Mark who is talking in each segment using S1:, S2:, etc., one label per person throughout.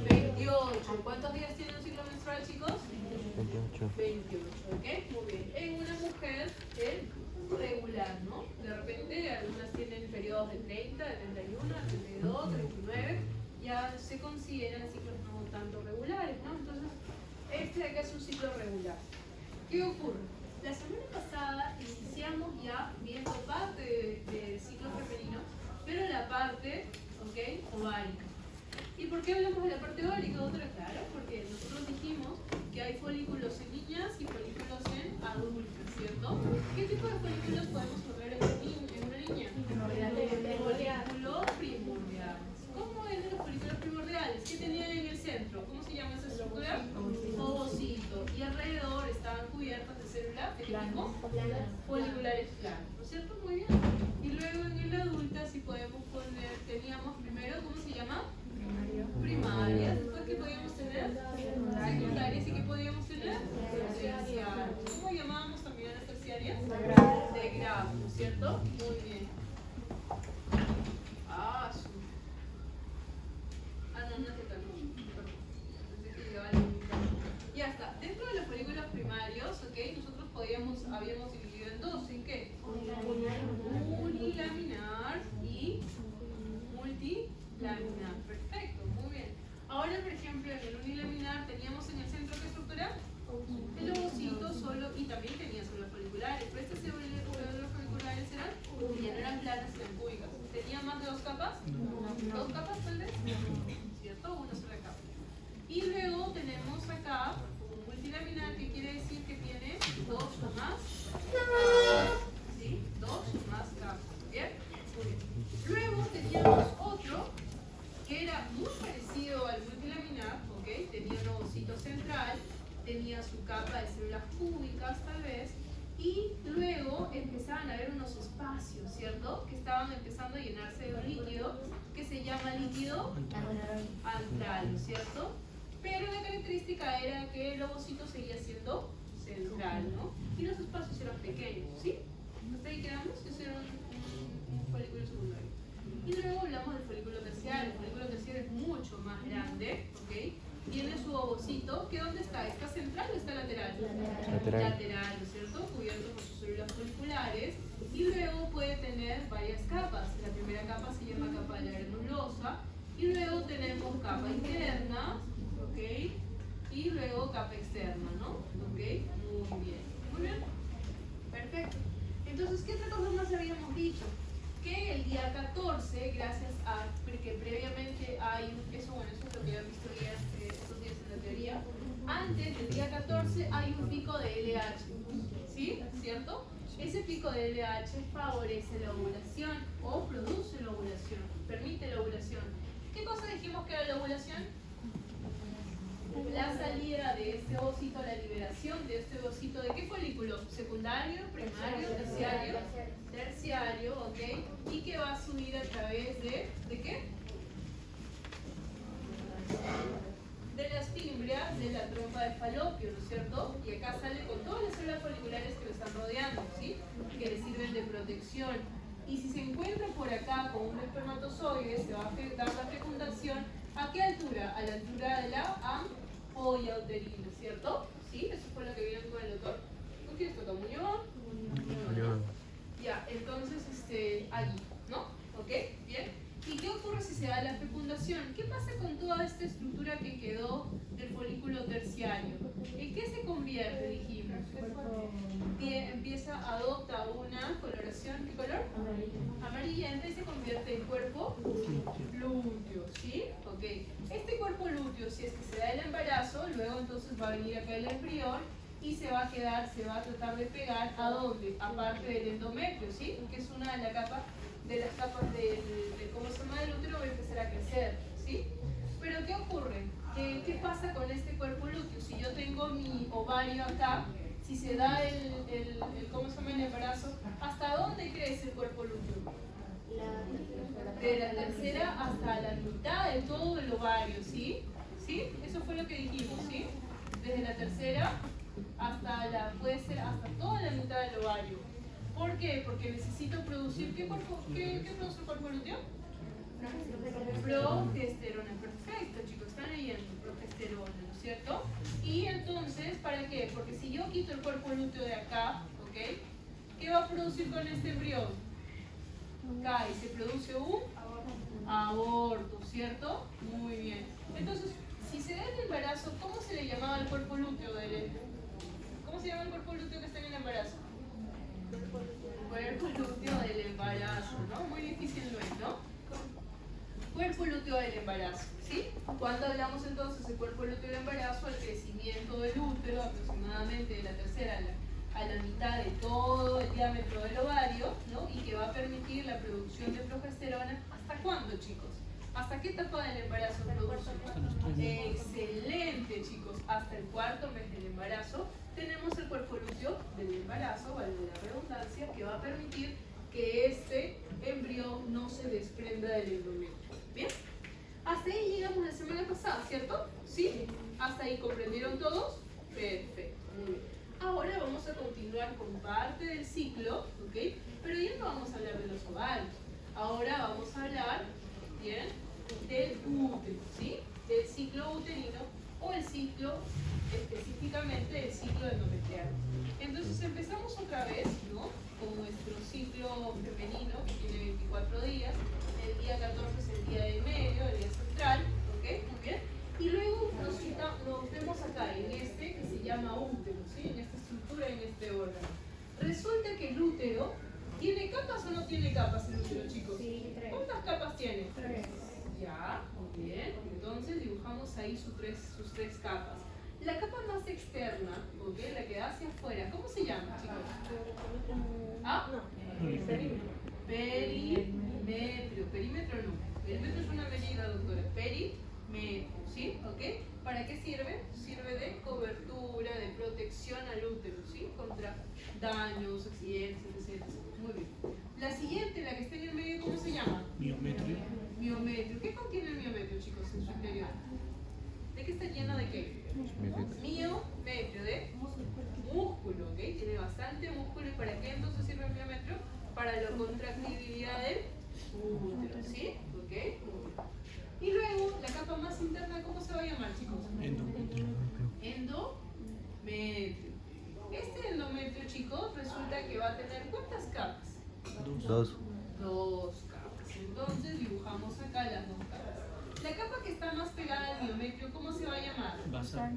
S1: 28. ¿Cuántos días tiene un ciclo menstrual, chicos?
S2: 28.
S1: 28, ¿ok? Muy bien. En una mujer es regular, ¿no? De repente algunas tienen periodos de 30, de 31, de 32, 39. Ya se consideran ciclos no tanto regulares, ¿no? Entonces, este de acá es un ciclo regular. ¿Qué ocurre? La semana pasada iniciamos ya viendo parte del ciclo femenino, pero la parte, ¿ok?, ovárica. ¿Y por qué hablamos de la parte ovárica, doctora? Claro, porque nosotros dijimos que hay folículos en niñas y folículos en adultas, ¿cierto? ¿Qué tipo de folículos podemos ver en una niña? Folículos primordiales. ¿Cómo es de los folículos primordiales? ¿Qué tenían en el centro? ¿Cómo se llama esa estructura? Ovocito. Y alrededor estaban cubiertas de células de qué tipo? Foliculares planas, ¿no es cierto? Muy bien. Y luego en el adulta, si podemos poner, teníamos primero, ¿cómo se llama? Primarias. Después, ¿qué podíamos tener? Secundarias. ¿Y qué podíamos tener? Terciarias. ¿Cómo llamábamos también a las terciarias? De grado, ¿no es cierto? Muy bien. No es de calor. Pensé que llevaba el... Ya está. Dentro de los folículos primarios, ¿ok? Nosotros habíamos dividido en dos. ¿En qué? Unilaminar y multilaminar. Perfecto, muy bien. Ahora, por ejemplo, en el unilaminar teníamos en el centro, ¿qué estructura? El ovocito solo, y también tenía células foliculares, pero estas células foliculares ya no eran planas, eran cúbicas. ¿Tenía más de dos capas? ¿Dos capas tal vez? ¿Cierto? Una sola capa. Y luego tenemos acá un multilaminar, que quiere decir que tiene dos o más capas. ¿Sí? Dos o más capas. ¿Bien? Muy bien. Luego teníamos otro que era muy parecido al multilaminar, ¿ok? Tenía un ovocito central, tenía su capa de células cúbicas tal vez, y luego empezaban a haber unos espacios, ¿cierto? Que estaban empezando a llenarse de un líquido que se llama líquido antral, ¿cierto? Pero la característica era que el ovocito seguía siendo central, ¿no? Y los espacios eran pequeños, ¿sí? Hasta ahí quedamos, eso era un folículo secundario. Y luego hablamos del folículo terciario. El folículo terciario es mucho más grande, ¿ok? Tiene su ovocito, que ¿dónde está? ¿Está central o está lateral? Lateral, ¿no es cierto? Cubierto por sus células foliculares. Y luego puede tener varias capas. La primera capa se llama capa de la granulosa. Y luego tenemos capa interna, ¿ok? Y luego capa externa, ¿no? ¿Ok? Muy bien. Muy bien. Perfecto. Entonces, ¿qué otra cosa más habíamos dicho? Que el día 14, gracias a que previamente hay eso es lo que habían visto estos días en la teoría, antes del día 14 hay un pico de LH, ¿sí? ¿Cierto? Ese pico de LH favorece la ovulación o produce la ovulación, permite la ovulación. ¿Qué cosa dijimos que era la ovulación? La salida de este ovocito, la liberación de este ovocito, ¿de qué folículo? ¿Secundario, primario, terciario? Terciario, ¿ok? Y que va a subir a través ¿de qué? De las fimbrias de la trompa de falopio, ¿no es cierto? Y acá sale con todas las células foliculares que lo están rodeando, ¿sí? Que le sirven de protección. Y si se encuentra por acá con un espermatozoide, se va a dar la fecundación. ¿A qué altura? A la altura de la ampolla uterina, ¿cierto? ¿Sí? Eso fue lo que vieron con el doctor. ¿Tú quieres tocar muñón? Ya, entonces, allí, ¿no? ¿Ok? Bien. ¿Y qué ocurre si se da la fecundación? ¿Qué pasa con toda esta estructura que quedó del folículo terciario? ¿En qué se convierte, dijimos? Adopta una coloración, ¿qué color? Amarillenta, y se convierte en cuerpo lúteo, ¿sí? Ok. Este cuerpo lúteo, si es que se da el embarazo, luego entonces va a venir acá el embrión y se va a quedar, se va a tratar de pegar ¿a dónde? Aparte del endometrio, ¿sí? Que es una de las capas del ¿cómo se llama? Del útero, va a empezar a crecer, ¿sí? Pero ¿qué ocurre? ¿Qué pasa con este cuerpo lúteo? Si yo tengo mi ovario acá, si se da ¿cómo se llama? El embarazo, ¿hasta dónde crece el cuerpo lúteo? De la tercera hasta la mitad de todo el ovario, ¿sí? ¿Sí? Eso fue lo que dijimos, ¿sí? Desde la tercera puede ser hasta toda la mitad del ovario. ¿Por qué? Porque necesito producir, ¿qué produce el cuerpo lúteo? Progesterona, perfecto, chicos, están leyendo progesterona, ¿no es cierto? Y entonces, ¿para qué? Porque si yo quito el cuerpo lúteo de acá, ¿ok? ¿Qué va a producir con este embrión? Acá, y se produce un aborto, ¿cierto? Muy bien. Entonces, si se da el embarazo, ¿cómo se le llamaba el cuerpo lúteo del ¿Cómo se llama el cuerpo lúteo que está en el embarazo? Cuerpo lúteo del embarazo, ¿no? Muy difícil no es, ¿no? Cuerpo lúteo del embarazo, ¿sí? Cuando hablamos entonces de cuerpo lúteo del embarazo, el crecimiento del útero aproximadamente de la tercera a la mitad de todo el diámetro del ovario, ¿no? Y que va a permitir la producción de progesterona. ¿Hasta cuándo, chicos? ¿Hasta qué etapa del embarazo produce? Excelente, chicos. Hasta el cuarto mes del embarazo tenemos el cuerpo lúteo del embarazo, vale la redundancia, que va a permitir que este embrión no se desprenda del endometrio. ¿Bien? Hasta ahí llegamos la semana pasada, ¿cierto? ¿Sí? ¿Hasta ahí comprendieron todos? Perfecto, muy bien. Ahora vamos a continuar con parte del ciclo, ¿ok? Pero ya no vamos a hablar de los ovarios. Ahora vamos a hablar, ¿bien?, del útero, ¿sí? Del ciclo uterino o el ciclo, específicamente el ciclo endometrial. Entonces empezamos otra vez, ¿no?, con nuestro ciclo femenino que tiene 24 días. El día 14 es el día del medio, el día central, ¿ok? Muy bien. Y luego nos vemos acá en este que se llama útero, ¿sí? En esta estructura, en este órgano. Resulta que el útero tiene capas o no tiene capas el útero, chicos.
S2: Sí, 3.
S1: ¿Cuántas capas tiene?
S2: 3.
S1: Ya, muy bien. Entonces dibujamos ahí sus tres capas. La capa más externa, ¿ok?, la que da hacia afuera, ¿cómo se llama, chicos? ¿Ah? Perímetro. Perímetro no. Perímetro es una medida, doctora. Perimetro, ¿sí? ¿Ok? ¿Para qué sirve? Sirve de cobertura, de protección al útero, ¿sí? Contra daños, accidentes, etc. Muy bien. La siguiente, la que está en el medio, ¿cómo se llama?
S3: Miometrio.
S1: Miometrio. ¿Qué contiene el miometrio, chicos, en su interior? ¿De qué está lleno de qué? Miometrio, de músculo, ¿ok? Tiene bastante músculo. ¿Y para qué entonces sirve el miometrio? Para la contractibilidad del útero, ¿sí? ¿Ok? Y luego, la capa más interna, ¿cómo se va a llamar, chicos?
S3: Endometrio.
S1: Endometrio. Este endometrio, chicos, resulta que va a tener ¿cuántas capas?
S3: 2.
S1: Dos capas. Entonces dibujamos acá las dos capas. La capa que está más pegada al miometrio, ¿cómo se va a llamar?
S3: Basal.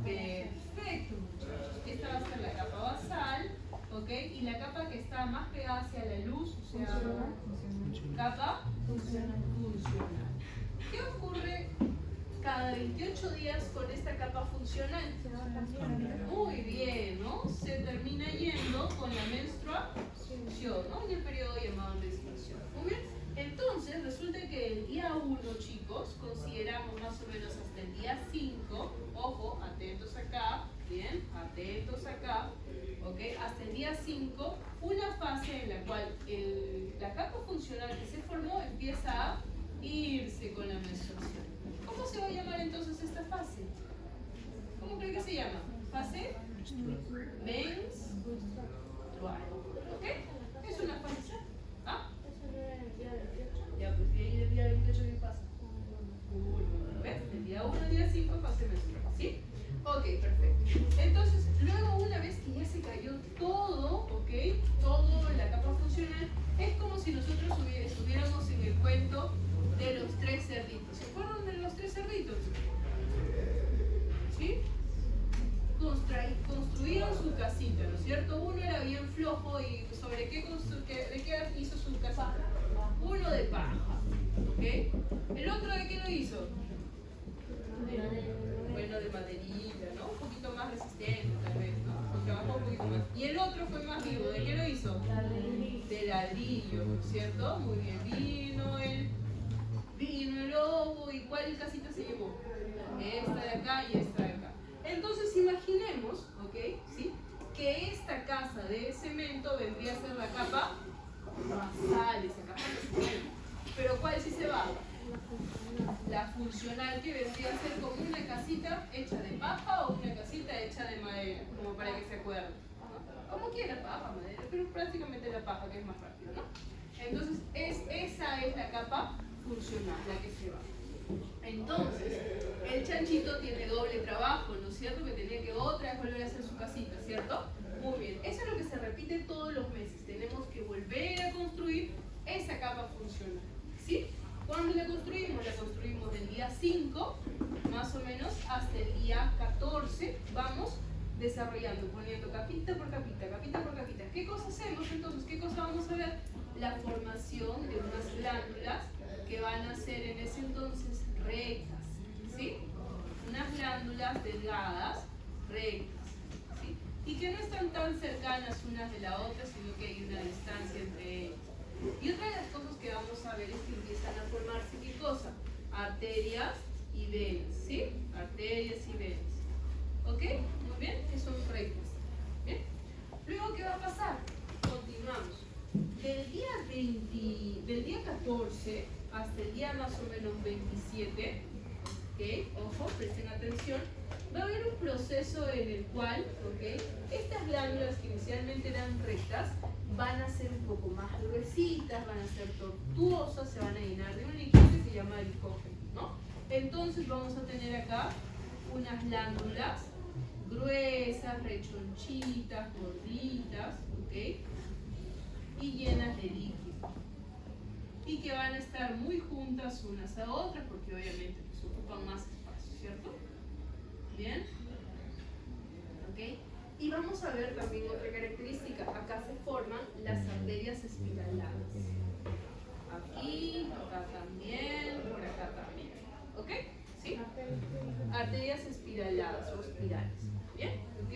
S1: Perfecto, muchachos. Esta va a ser la capa basal, ¿ok? Y la capa que está más pegada hacia la luz, o sea, capa funcional. ¿Qué ocurre cada 28 días con esta capa funcional? Muy bien, ¿no? Se termina yendo con la menstruación, ¿no? En el periodo llamado menstruación. Muy bien. Entonces, resulta que el día 1, chicos, consideramos más o menos hasta el día 5, ojo, atentos acá, bien, atentos acá, ¿ok? Hasta el día 5, una fase en la cual la capa funcional que se formó empieza a irse con la menstruación. ¿Cómo se va a llamar entonces esta fase? ¿Cómo cree que se llama? Fase menstrual, ¿ok? Es una fase. ¿Ah? Ya, pues de ahí el día 28, ¿qué pasa? ¿Ves? El día 1 al día 5 fase menstrual, ¿sí? Ok, perfecto. Entonces, luego una vez que ya se cayó todo, ¿ok? Todo la capa funcional, es como si nosotros estuviéramos en el cuento de los 3 cerditos. ¿Se acuerdan de los 3 cerditos? ¿Sí? Construían su casita, ¿no es cierto? Uno era bien flojo y ¿sobre de qué hizo su casita? Uno de paja, ¿ok? ¿El otro de qué lo hizo? Bueno, de maderita, ¿no? Un poquito más resistente tal vez, ¿no? Trabajó un poquito más. Y el otro fue más vivo, ¿de qué lo hizo? De ladrillo, ¿no es cierto? Muy bien, vino el lobo, ¿y cuál casita se llevó? Esta de acá y esta de acá. Entonces imaginemos, ¿ok? ¿Sí? Que esta casa de cemento vendría a ser la capa basal, esa capa de cemento. Pero ¿cuál sí se va? La funcional, que vendría a ser como una casita hecha de paja o una casita hecha de madera, como para que se acuerden, ¿no? Como quiera, paja, madera, pero prácticamente la paja, que es más rápido, ¿no? Entonces esa es la capa funcional, la que se va. Entonces, el chanchito tiene doble trabajo, ¿no es cierto? Que tenía que otra vez volver a hacer su casita, ¿cierto? Muy bien, eso es lo que se repite todos los meses. Tenemos que volver a construir esa capa funcional, ¿sí? ¿Cuándo la construimos? La construimos del día 5, más o menos, hasta el día 14. Vamos desarrollando, poniendo capita por capita, capita por capita. ¿Qué cosa hacemos entonces? ¿Qué cosa vamos a ver? La formación de unas glándulas que van a ser en ese entonces rectas, ¿sí? Unas glándulas delgadas, rectas, ¿sí? Y que no están tan cercanas unas de la otra, sino que hay una distancia entre ellas. Y otra de las cosas que vamos a ver es que empiezan a formarse, ¿qué cosa? Arterias y venas, ¿sí? Arterias y venas. ¿Ok? Muy bien, que son rectas. ¿Bien? Luego, ¿qué va a pasar? Continuamos. Del día 14 hasta el día más o menos 27, ¿ok? Ojo, presten atención. Va a haber un proceso en el cual, ¿ok? Estas glándulas que inicialmente eran rectas van a ser un poco más gruesitas, van a ser tortuosas, se van a llenar de un líquido que se llama glicógeno, ¿no? Entonces vamos a tener acá unas glándulas gruesas, rechonchitas, gorditas, ¿ok? Y llenas de líquido. Y que van a estar muy juntas unas a otras porque obviamente pues, ocupan más espacio, ¿cierto? Bien. ¿Ok? Y vamos a ver también otra característica. Acá se forman las arterias espiraladas. Aquí, acá también, por acá también. ¿Ok? ¿Sí? Arterias espiraladas o espirales. ¿Bien? ¿Ok?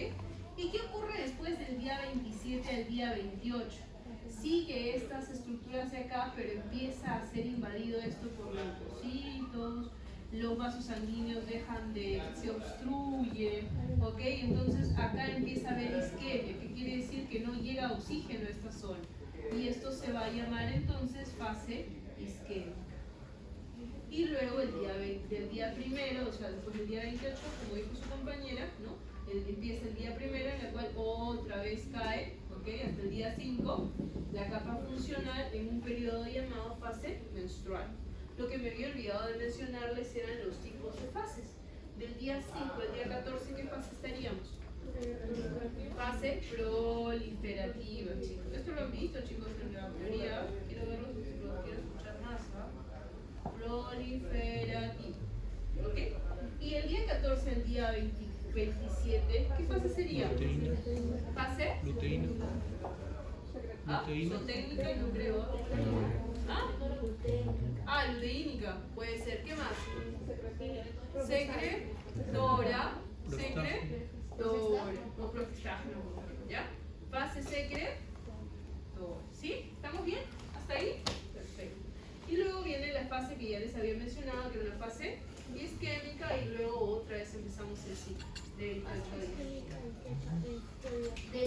S1: ¿Y qué ocurre después del día 27 al día 28? Sigue estas estructuras de acá, pero empieza a ser invadido esto por leucocitos, los vasos sanguíneos se obstruyen, ¿ok? Entonces acá empieza a haber isquemia, que quiere decir que no llega oxígeno a esta zona. Y esto se va a llamar entonces fase isquémica. Y luego del día primero, o sea, después del día 28, como dijo su compañera, ¿no? Empieza el día primero en el cual otra vez cae, ¿ok? Hasta el día 5, la capa funcional en un periodo llamado fase menstrual. Lo que me había olvidado de mencionarles eran los tipos de fases. Del día 5 al día 14, ¿en qué fase estaríamos? Fase proliferativa, chicos. Esto lo han visto, chicos, en la teoría. Quiero verlo, quiero escuchar más, ¿ah? Proliferativa. ¿Ok? Y el día 14 al día 27, ¿qué fase sería?
S3: Luteína.
S1: ¿Fase?
S3: Luteína.
S1: ¿Ah?
S3: Luteína.
S1: Son técnicas, no creo. ¿Ah? Luteínica. Puede ser. ¿Qué más? Secretora. Secretora. No, prostágeno. ¿Ya? Fase secretora. ¿Sí? ¿Estamos bien? ¿Hasta ahí? Perfecto. Y luego viene la fase que ya les había mencionado, que era una fase isquémica, y luego otra vez empezamos el ciclo del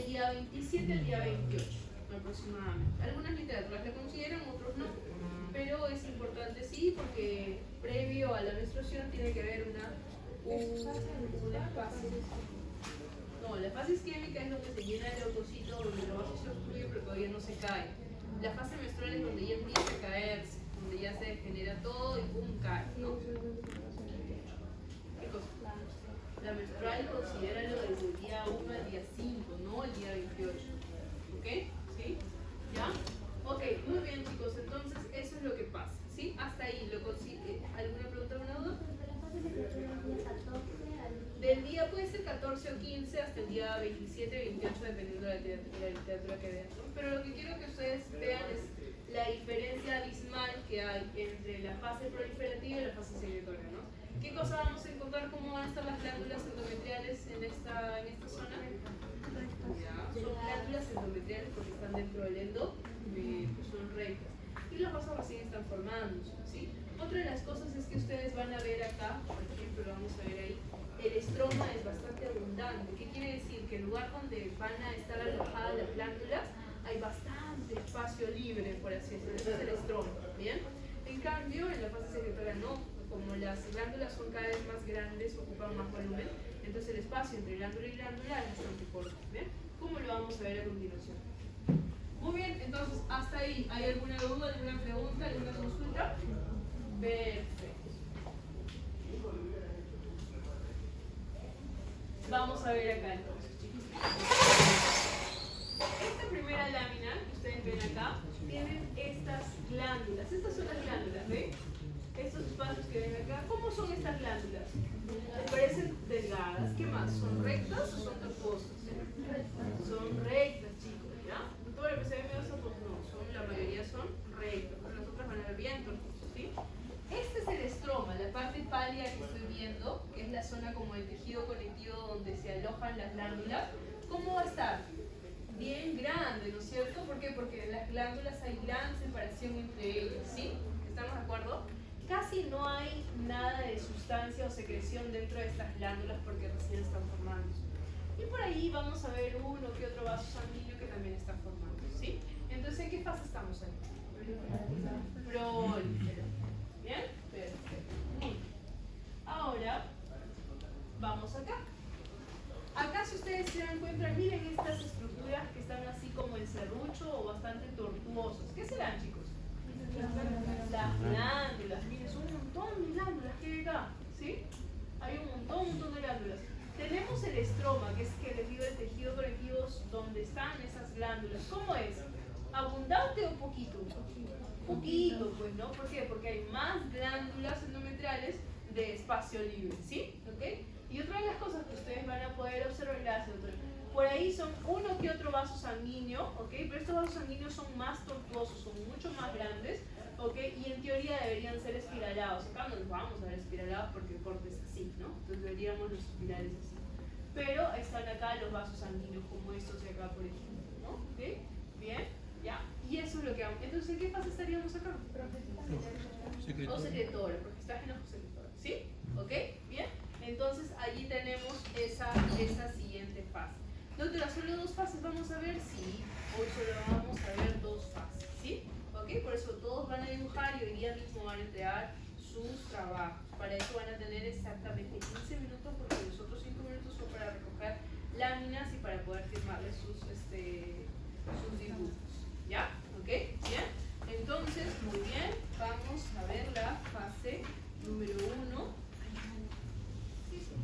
S1: día 27 al día 28 aproximadamente. Algunas literaturas la consideran, otros no, pero es importante sí, porque previo a la menstruación tiene que haber una fase. No, la fase isquémica es donde se llena el leucocito, donde los vasos se obstruyen pero todavía no se cae. La fase menstrual es donde ya empieza a caerse, donde ya se genera todo y pum, cae, ¿no? ¿Qué cosa? La menstrual considéralo desde el día 1 al día 5, no el día 28. ¿Ok? ¿Sí? ¿Ya? Ok, muy bien, chicos, entonces eso es lo que pasa, ¿sí? Hasta ahí, ¿alguna pregunta, alguna duda? Del día puede ser 14 o 15 hasta el día 27, 28, dependiendo de la literatura que vean, ¿no? Pero lo que quiero que ustedes vean es la diferencia abismal que hay entre la fase proliferativa y la fase secretoria, ¿no? ¿Qué cosa vamos a encontrar? ¿Cómo van a estar las glándulas endometriales en esta zona? Ya, son glándulas endometriales porque están dentro del endo, pues son rectas. Y los vasos recién están formándose, ¿sí? Otra de las cosas es que ustedes van a ver acá, por ejemplo, lo vamos a ver ahí, el estroma es bastante abundante. ¿Qué quiere decir? Que el lugar donde van a estar alojadas las glándulas hay bastante espacio libre, por así decirlo, es el estroma, ¿bien? En cambio, en la fase secretoria no, como las glándulas son cada vez más grandes, ocupan más volumen, entonces el espacio entre glándula y glándula es bastante corto, ¿bien? ¿Cómo lo vamos a ver a continuación? Muy bien, entonces hasta ahí, ¿hay alguna duda, alguna pregunta, alguna consulta? Perfecto. Vamos a ver acá entonces, chicos. Esta primera lámina que ustedes ven acá, tienen estas glándulas. Estas son las glándulas, ¿ven? Estos espacios que ven acá, ¿cómo son estas glándulas? ¿Les parecen delgadas? ¿Qué más? ¿Son rectas o son tortuosas? Son rectas, chicos, ¿ya? Todo lo que se ve medio tortuoso, no, la mayoría son rectas, pero las otras van a ver bien tortuosas, ¿sí? Este es el estroma, la parte pálida que estoy viendo, que es la zona como el tejido conectivo donde se alojan las glándulas. ¿Cómo va a estar? Bien grande, ¿no es cierto? ¿Por qué? Porque en las glándulas hay gran separación entre ellas, ¿sí? ¿Estamos de acuerdo? Casi no hay nada de sustancia o secreción dentro de estas glándulas porque recién están formándose. Y por ahí vamos a ver uno que otro vaso sanguíneo que también está formando, ¿sí? Entonces, ¿en qué fase estamos ahí? Prolífero. ¿Bien? Perfecto. Ahora, vamos acá. Acá, si ustedes se dan cuenta, miren estas estructuras que están así como en serrucho o bastante tortuosas. ¿Qué serán, chicos? Las glándulas. Miren, son un montón de glándulas que hay acá, ¿sí? Hay un montón de glándulas. Tenemos el estroma, que es que les digo el tejido conectivo donde están esas glándulas. ¿Cómo es? ¿Abundante o poquito? Poquito, pues, ¿no? ¿Por qué? Porque hay más glándulas endometriales de espacio libre, ¿sí? ¿Ok? Y otra de las cosas que ustedes van a poder observar, gracias, doctor, por ahí son uno que otro vaso sanguíneo, ¿ok? Pero estos vasos sanguíneos son más tortuosos, son mucho más grandes, ¿ok? Y en teoría deberían ser espiralados. Acá no los vamos a ver espiralados porque el corte es así, ¿no? Entonces veríamos los espirales así. Pero están acá los vasos sanguíneos como estos de acá, por ejemplo, ¿no? ¿Ok? Bien, ya. Y eso es lo que vamos. Entonces, ¿en qué fase estaríamos acá? O secretora, porque está en ojo secretora, ¿sí? ¿Ok? Bien. Entonces, allí tenemos esa siguiente fase. Doctora, ¿solo dos fases vamos a ver? Sí. Hoy solo vamos a ver dos fases, ¿sí? ¿Ok? Por eso todos van a dibujar y hoy día mismo van a entregar sus trabajos. Para eso van a tener exactamente 15 minutos porque los otros 5 minutos son para recoger láminas y para poder firmarles sus dibujos. ¿Ya? ¿Ok? Bien. Entonces, muy bien. Vamos a ver la fase número 1. Sí, sí.